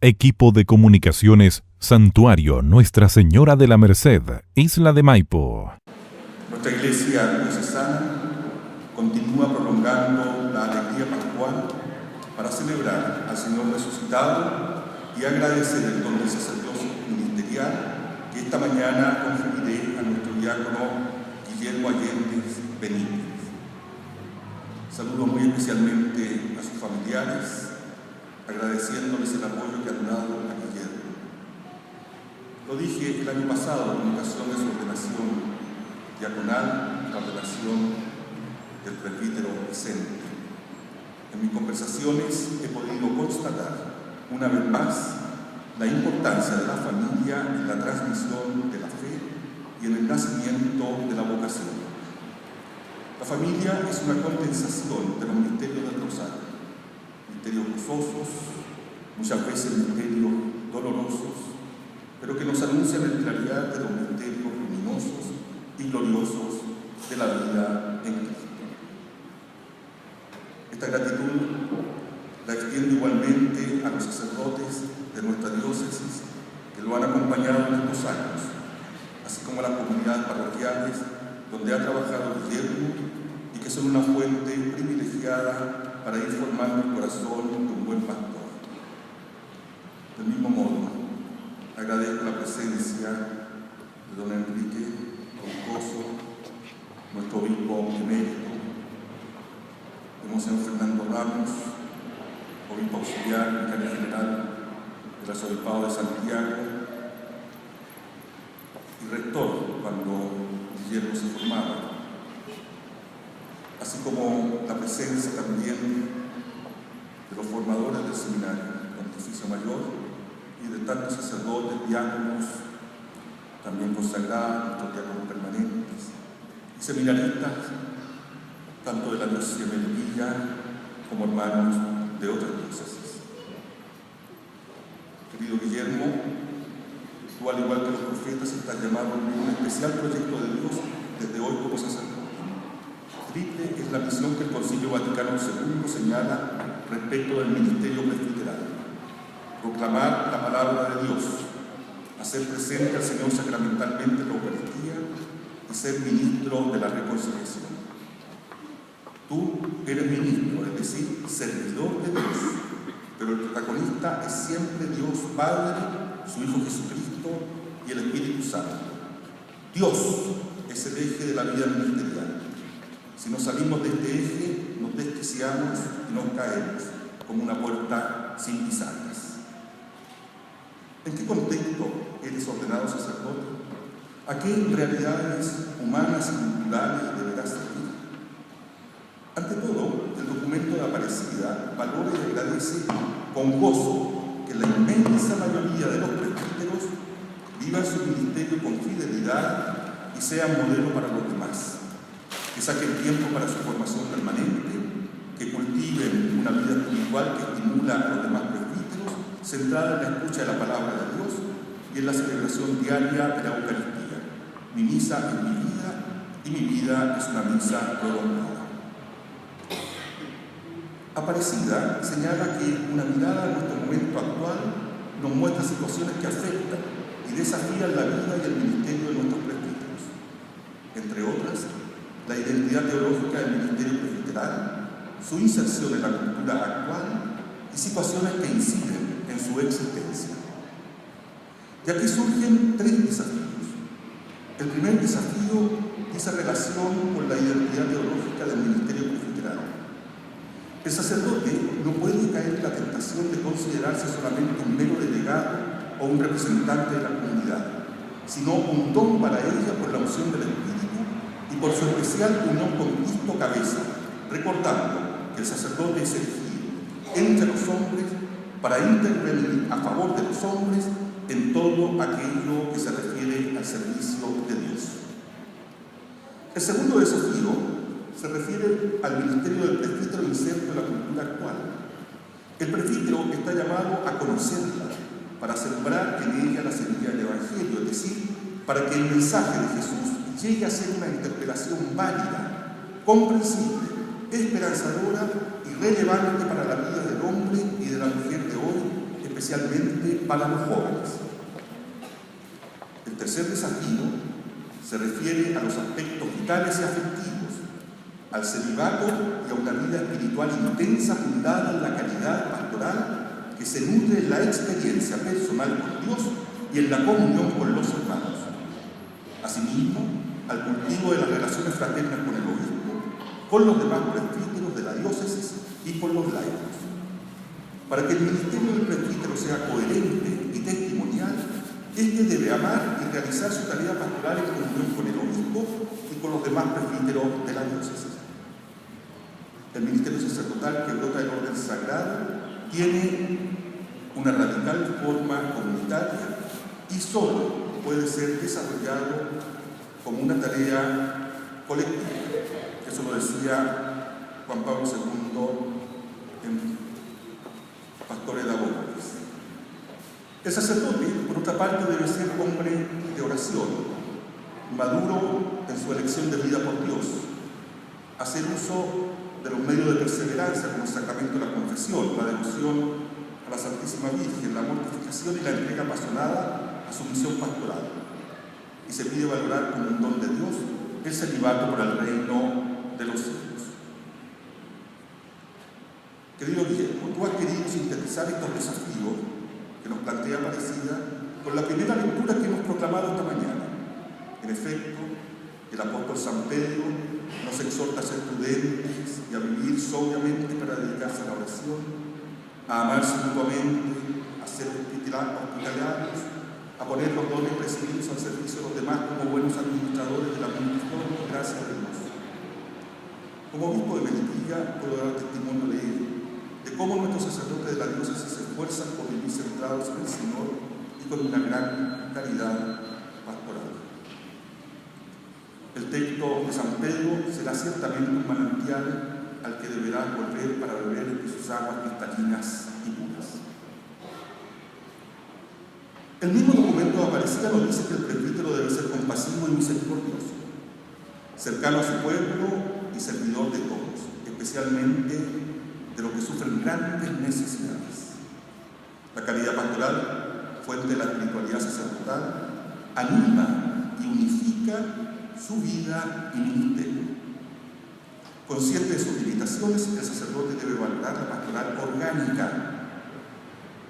Equipo de Comunicaciones Santuario Nuestra Señora de la Merced, Isla de Maipo. Nuestra Iglesia diocesana continúa prolongando la alegría pascual para celebrar al Señor resucitado y agradecer el don del sacerdocio ministerial que esta mañana conferiré a nuestro diácono Guillermo Allende Benítez. Saludo muy especialmente a sus familiares, agradeciéndoles el apoyo que han dado a Guillermo. Lo dije el año pasado en ocasión de su ordenación diaconal y la ordenación del presbítero Vicente. En mis conversaciones he podido constatar una vez más la importancia de la familia en la transmisión de la fe y en el nacimiento de la vocación. La familia es una condensación de los misterios del rosario, misterios gozosos, muchas veces misterios dolorosos, pero que nos anuncian el claridad de los misterios luminosos y gloriosos de la vida en Cristo. Esta gratitud la extiendo igualmente a los sacerdotes de nuestra diócesis que lo han acompañado en estos años, así como a las comunidades parroquiales donde ha trabajado Guillermo y que son una fuente privilegiada para ir formando el corazón de un buen pastor. Del mismo modo, agradezco la presencia de don Enrique Troncoso, nuestro obispo emérito, de Monseñor Fernando Ramos, obispo auxiliar, vicario general del Arzobispado de Santiago y rector cuando Guillermo se formaba, así como la presencia también de los formadores del seminario Pontificio Mayor y de tantos sacerdotes, diáconos, también consagrados, nuestros diáconos permanentes y seminaristas, tanto de la diócesis de Melipilla como hermanos de otras diócesis. Querido Guillermo, tú, al igual que los profetas, estás llamado a un especial proyecto de Dios desde hoy como sacerdote. Triple es la misión que el Concilio Vaticano II señala respecto del ministerio presbiteral: proclamar la palabra de Dios, hacer presente al Señor sacramentalmente en la Eucaristía y ser ministro de la reconciliación. Tú eres ministro, es decir, servidor de Dios, pero el protagonista es siempre Dios Padre, su Hijo Jesucristo y el Espíritu Santo. Dios es el eje de la vida ministerial. Si nos salimos de este eje, nos desquiciamos y nos caemos como una puerta sin bisagras. ¿En qué contexto eres ordenado sacerdote? ¿A qué realidades humanas y culturales deberás servir? Ante todo, el documento de Aparecida valora y agradece con gozo que la inmensa mayoría de los presbíteros vivan su ministerio con fidelidad y sean modelo para los demás, que saquen tiempo para su formación permanente, que cultiven una vida espiritual que estimula a los demás presbíteros, centrada en la escucha de la palabra de Dios y en la celebración diaria de la Eucaristía. Mi misa es mi vida y mi vida es una misa prolongada. Aparecida señala que una mirada a nuestro momento actual nos muestra situaciones que afectan y desafían la vida y el ministerio de nuestros presbíteros. Entre otras, la identidad teológica del ministerio presbiteral, su inserción en la cultura actual y situaciones que inciden en su existencia. Y aquí surgen tres desafíos. El primer desafío es la relación con la identidad teológica del ministerio presbiteral. El sacerdote no puede caer en la tentación de considerarse solamente un mero delegado o un representante de la comunidad, sino un don para ella por la unción del Espíritu y por su especial unión con Cristo cabeza, recordando que el sacerdote es elegido entre los hombres para intervenir a favor de los hombres en todo aquello que se refiere al servicio de Dios. El segundo desafío se refiere al ministerio del presbítero inserto en la cultura actual. El presbítero está llamado a conocerla para sembrar en ella la semilla del Evangelio, es decir, para que el mensaje de Jesús llegue a ser una interpelación válida, comprensible, esperanzadora y relevante para la vida del hombre y de la mujer de hoy, especialmente para los jóvenes. El tercer desafío se refiere a los aspectos vitales y afectivos, al celibato y a una vida espiritual intensa fundada en la caridad pastoral que se nutre en la experiencia personal con Dios y en la comunión con los hermanos. Asimismo, al cultivo de las relaciones fraternas con el obispo, con los demás presbíteros de la diócesis y con los laicos. Para que el ministerio del presbítero sea coherente y testimonial, este debe amar y realizar su tarea pastoral en comunión con el obispo y con los demás presbíteros de la diócesis. El ministerio sacerdotal que brota del orden sagrado tiene una radical forma comunitaria y solo puede ser desarrollado como una tarea colectiva. Eso lo decía Juan Pablo II en Pastores de Abogades. El sacerdote, por otra parte, debe ser hombre de oración, maduro en su elección de vida por Dios, hacer uso de los medios de perseverancia como el sacramento de la confesión, la devoción a la Santísima Virgen, la mortificación y la entrega apasionada a su misión pastoral. Y se pide valorar como un don de Dios el celibato por el reino de los cielos. Querido Guillermo, tú has querido sintetizar estos desafíos que nos plantea Aparecida con la primera lectura que hemos proclamado esta mañana. En efecto, el apóstol San Pedro nos exhorta a ser prudentes y a vivir sobriamente para dedicarse a la oración, a amarse mutuamente, a ser hospitalarios, a poner los dones recibidos al servicio de los demás como buenos administradores de la bendición y gracia de Dios. Como obispo de Melipilla puedo dar testimonio de ello, de cómo nuestros sacerdotes de la diócesis se esfuerzan por vivir centrados en el Señor y con una gran caridad pastoral. El texto de San Pedro será ciertamente un manantial al que deberás volver para beber de sus aguas cristalinas y puras. El mismo documento de Aparecida nos dice que el presbítero debe ser compasivo y misericordioso, cercano a su pueblo y servidor de todos, especialmente de los que sufren grandes necesidades. La caridad pastoral, fuente de la espiritualidad sacerdotal, anima y unifica su vida y ministerio. Consciente de sus limitaciones, el sacerdote debe valorar la pastoral orgánica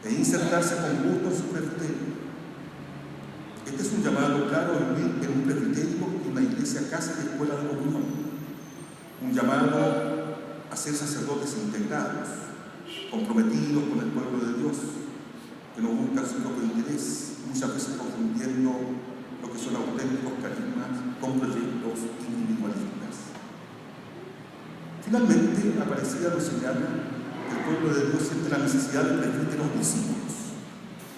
e insertarse con gusto en su presbiterio. Este es un llamado claro a vivir en un presbiterio, en una iglesia, casa y escuela de comunión. Un llamado a ser sacerdotes integrados, comprometidos con el pueblo de Dios, que no buscan su propio interés, muchas veces confundiendo lo que son auténticos carismas con proyectos individualistas. Finalmente, Aparecida nos señala que el pueblo de Dios siente la necesidad de presbíteros discípulos,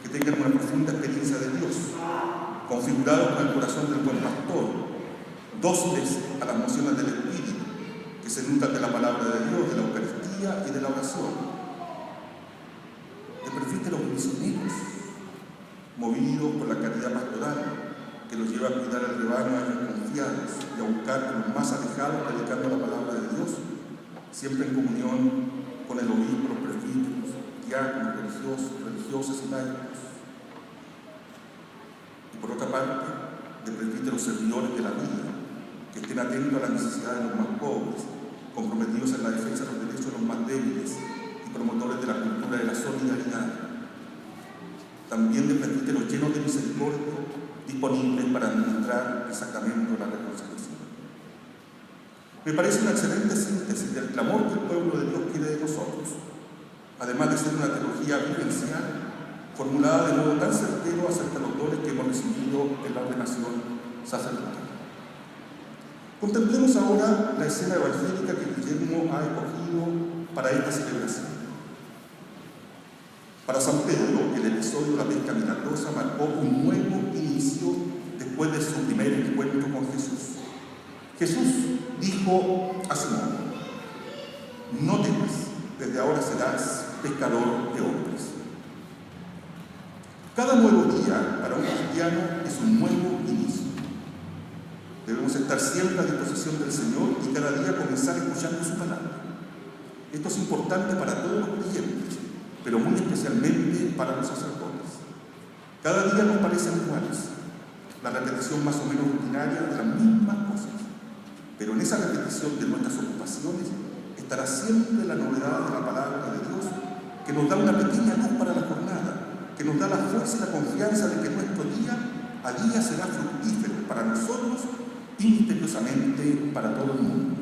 que tengan una profunda experiencia de Dios, configurados con el corazón del buen pastor, dóciles a las mociones del Espíritu, que se nutran de la palabra de Dios, de la Eucaristía y de la oración, de presbíteros misioneros, movidos por la caridad pastoral, que los lleva a cuidar el rebaño a ellos confiados y a buscar a los más alejados predicando la palabra de Dios, siempre en comunión con el obispo, los presbíteros, diáconos, religiosos, religiosas y laicos. Y por otra parte, de presbíteros servidores de la vida, que estén atentos a las necesidades de los más pobres, comprometidos en la defensa de los derechos de los más débiles y promotores de la cultura de la solidaridad. También de presbíteros llenos de misericordia, disponibles para administrar el sacramento de la reconciliación. Me parece una excelente síntesis del clamor que el pueblo de Dios quiere de nosotros, además de ser una teología vivencial formulada de modo tan certero acerca de los dones que hemos recibido en la ordenación sacerdotal. Contemplemos ahora la escena evangélica que Guillermo ha escogido para esta celebración. Para San Pedro, el episodio de la pesca milagrosa marcó un nuevo inicio después de su primer encuentro con Jesús. Jesús dijo a Simón: no temas, desde ahora serás pescador de hombres. Cada nuevo día para un cristiano es un nuevo inicio. Debemos estar siempre a disposición del Señor y cada día comenzar escuchando su palabra. Esto es importante para todos los creyentes, pero muy especialmente para los Cada día nos parecen iguales, la repetición más o menos rutinaria de las mismas cosas. Pero en esa repetición de nuestras ocupaciones estará siempre la novedad de la palabra de Dios, que nos da una pequeña luz para la jornada, que nos da la fuerza y la confianza de que nuestro día a día será fructífero para nosotros y misteriosamente para todo el mundo.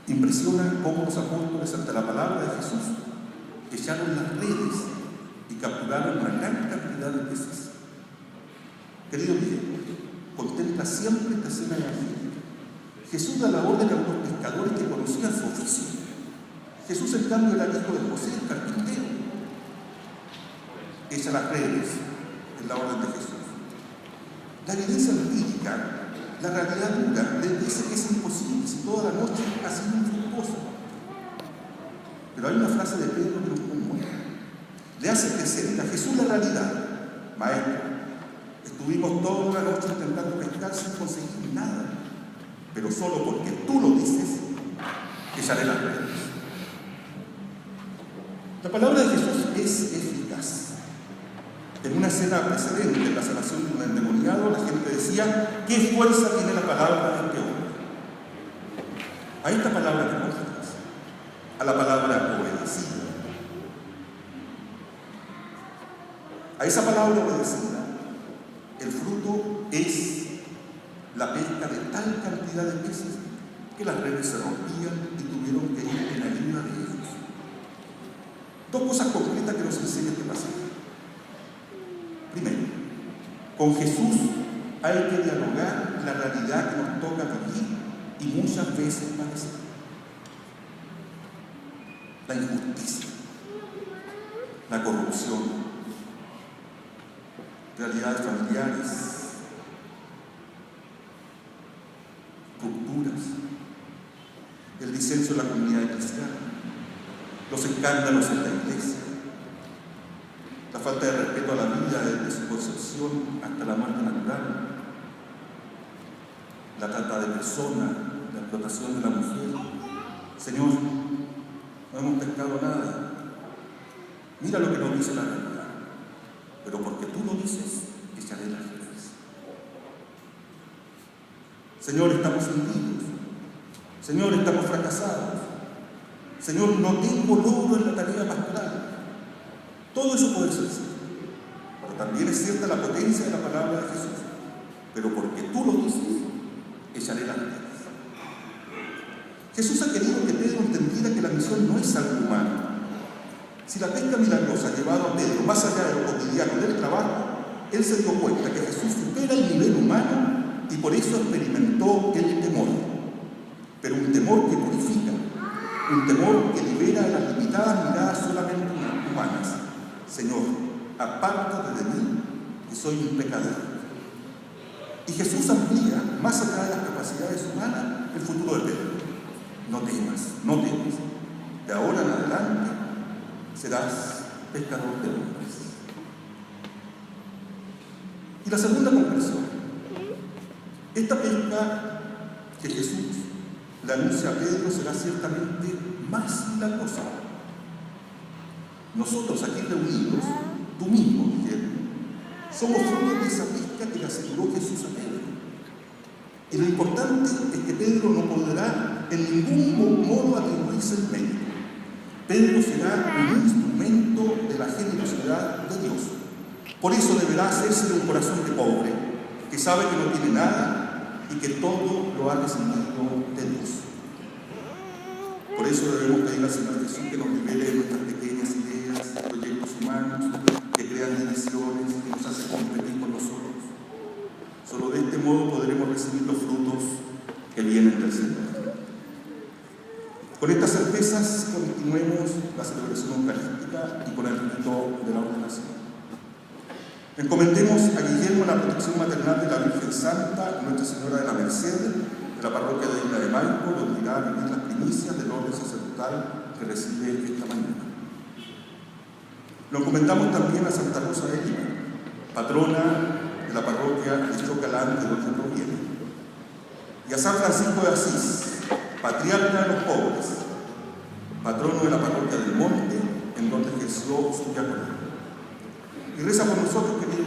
Impresiona cómo los apóstoles, ante la palabra de Jesús, echaron las redes y capturaron una gran cantidad de peces. Querido Miguel, contempla siempre esta escena evangélica. Jesús da la orden a unos pescadores que conocían su oficio. Jesús, en cambio, era hijo de José, el carpintero. Echa las redes en la orden de Jesús. La evidencia empírica, la realidad dura, les dice que es imposible si toda la noche ha sido infructuoso. Pero hay una frase de Pedro que nos conmueve. Le hace presente a Jesús la realidad. Maestro, estuvimos toda la noche intentando pescar sin conseguir nada, pero solo porque tú lo dices, echaré las redes. La palabra de Jesús es eficaz. En una escena precedente, en la sanación de un endemoniado, la gente decía: ¿qué fuerza tiene la palabra de este hombre? A esta palabra que conoces, a la palabra obedecida. A esa palabra obedecida, el fruto es la pesca de tal cantidad de peces que las redes se rompían y tuvieron que ir en ayuda de ellos. Dos cosas concretas que nos enseña este pasaje. Primero, con Jesús hay que dialogar la realidad que nos toca vivir y muchas veces padecer. La injusticia, la corrupción, realidades familiares, rupturas, el disenso de la comunidad cristiana, los escándalos en la iglesia, la falta de respeto a la vida desde su concepción hasta la muerte natural, la trata de personas, la explotación de la mujer. Señor, no hemos pescado nada. Mira lo que nos dice la realidad. Pero porque tú lo dices, echaré las redes. Señor, estamos hundidos. Señor, estamos fracasados. Señor, no tengo logro en la tarea pastoral. Todo eso puede ser cierto. Pero también es cierta la potencia de la palabra de Jesús. Pero porque tú lo dices, echaré las redes. Jesús ha querido que Pedro entendiera que la misión no es algo humano. Si la pesca milagrosa ha llevado a Pedro más allá de lo cotidiano del trabajo, él se dio cuenta que Jesús supera el nivel humano y por eso experimentó el temor. Pero un temor que purifica, un temor que libera a las limitadas miradas solamente humanas. Señor, apártate de mí, que soy un pecador. Y Jesús amplía, más allá de las capacidades humanas, el futuro de Pedro. No temas, no temas. De ahora en adelante serás pescador de hombres. Y la segunda conclusión. Esta pesca que Jesús le anuncia a Pedro será ciertamente más milagrosa. Nosotros aquí reunidos, tú mismo, Miguel, somos fruto de esa pesca que le aseguró Jesús a Pedro. Y lo importante es que Pedro no podrá en ningún modo atribuirse el mérito. Pedro será un instrumento de la generosidad de Dios. Por eso deberá hacerse de un corazón de pobre, que sabe que no tiene nada y que todo lo ha recibido de Dios. Por eso debemos pedir al Señor Jesús que nos libere de nuestras pequeñas ideas, proyectos humanos, que crean divisiones, que nos hacen competir con nosotros. Solo de este modo podremos recibir los frutos que vienen del Señor. Con estas certezas continuemos la celebración eucarística y con el rito de la ordenación. Encomendemos a Guillermo la protección maternal de la Virgen Santa, Nuestra Señora de la Merced, de la parroquia de Isla de Maipo, donde irá a vivir las primicias del orden sacerdotal que recibe esta mañana. Lo encomendamos también a Santa Rosa de Lima, patrona de la parroquia de Chocalán, de donde proviene, y a San Francisco de Asís, patriarca de los pobres, patrono de la parroquia del Monte, en donde ejerció su diaconado. Y reza por nosotros, queridos